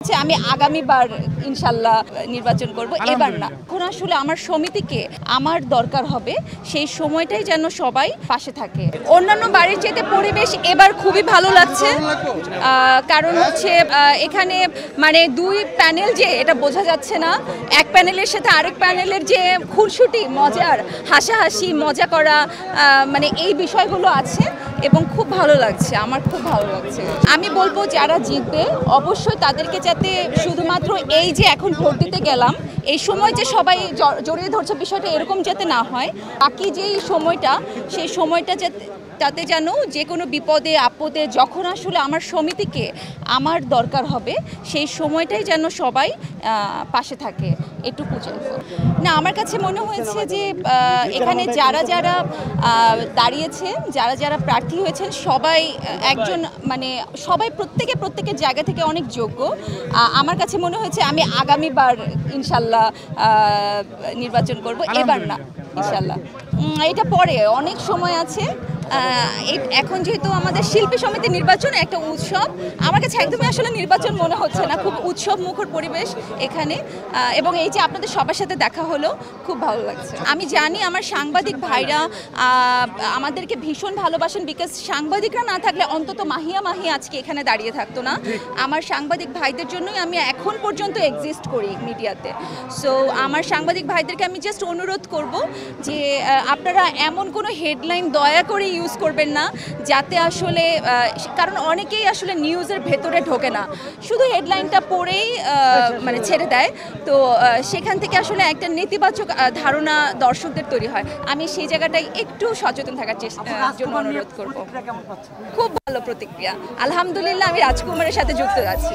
আমি আগামীবার ইনশাল্লাহ নির্বাচন করব, এবার না। এখন আসলে আমার সমিতিকে আমার দরকার হবে, সেই সময়টাই যেন সবাই পাশে থাকে। অন্যান্য বাড়ির চেয়ে পরিবেশ এবার খুবই ভালো লাগছে, কারণ হচ্ছে এখানে মানে দুই প্যানেল যে এটা বোঝা যাচ্ছে না, এক প্যানেলের সাথে আরেক প্যানেলের যে খুনসুটি মজার হাসাহাসি মজা করা মানে এই বিষয়গুলো আছে এবং খুব ভালো লাগছে, আমার খুব ভালো লাগছে। আমি বলবো যারা জিতবে অবশ্যই তাদেরকে যাতে শুধুমাত্র এই যে এখন ভোট দিতে গেলাম এই সময় যে সবাই জড়িয়ে ধরছে বিষয়টা এরকম যাতে না হয়, বাকি যেই সময়টা সেই সময়টা তাতে যেন যে কোনো বিপদে আপদে যখন আসলে আমার সমিতিকে আমার দরকার হবে সেই সময়টাই যেন সবাই পাশে থাকে, এটুকু চাইব। না, আমার কাছে মনে হয়েছে যে এখানে যারা যারা দাঁড়িয়েছে, যারা যারা প্রার্থী হয়েছেন সবাই একজন মানে সবাই প্রত্যেকের জায়গা থেকে অনেক যোগ্য। আমার কাছে মনে হয়েছে আমি আগামীবার ইনশাল্লাহ নির্বাচন করব, এবার না ইনশাল্লাহ। এটা পরে অনেক সময় আছে। এখন যেহেতু আমাদের শিল্পী সমিতি নির্বাচন একটা উৎসব, আমার কাছে একদমই আসলে নির্বাচন মনে হচ্ছে না, খুব উৎসব মুখর পরিবেশ এখানে। এবং এই যে আপনাদের সবার সাথে দেখা হলো, খুব ভালো লাগছে। আমি জানি আমার সাংবাদিক ভাইরা আমাদেরকে ভীষণ ভালোবাসেন, বিকজ সাংবাদিকরা না থাকলে অন্তত মাহিয়া আজকে এখানে দাঁড়িয়ে থাকতো না। আমার সাংবাদিক ভাইদের জন্যই আমি এখন পর্যন্ত এক্সিস্ট করি মিডিয়াতে। সো আমার সাংবাদিক ভাইদেরকে আমি জাস্ট অনুরোধ করব যে আপনারা এমন কোনো হেডলাইন দয়া করে ইউজ করবেন না যাতে আসলে, কারণ অনেকেই আসলে নিউজের ভেতরে ঢোকে না, শুধু হেডলাইনটা পড়েই মানে ছেড়ে দেয়। তো সেখান থেকে আসলে একটা নেতিবাচক ধারণা দর্শকদের তৈরি হয়। আমি সেই জায়গাটায় একটু সচেতন থাকার জন্য অনুরোধ করব। খুব ভালো প্রতিক্রিয়া, আলহামদুলিল্লাহ। আমি রাজকুমারের সাথে যুক্ত আছি।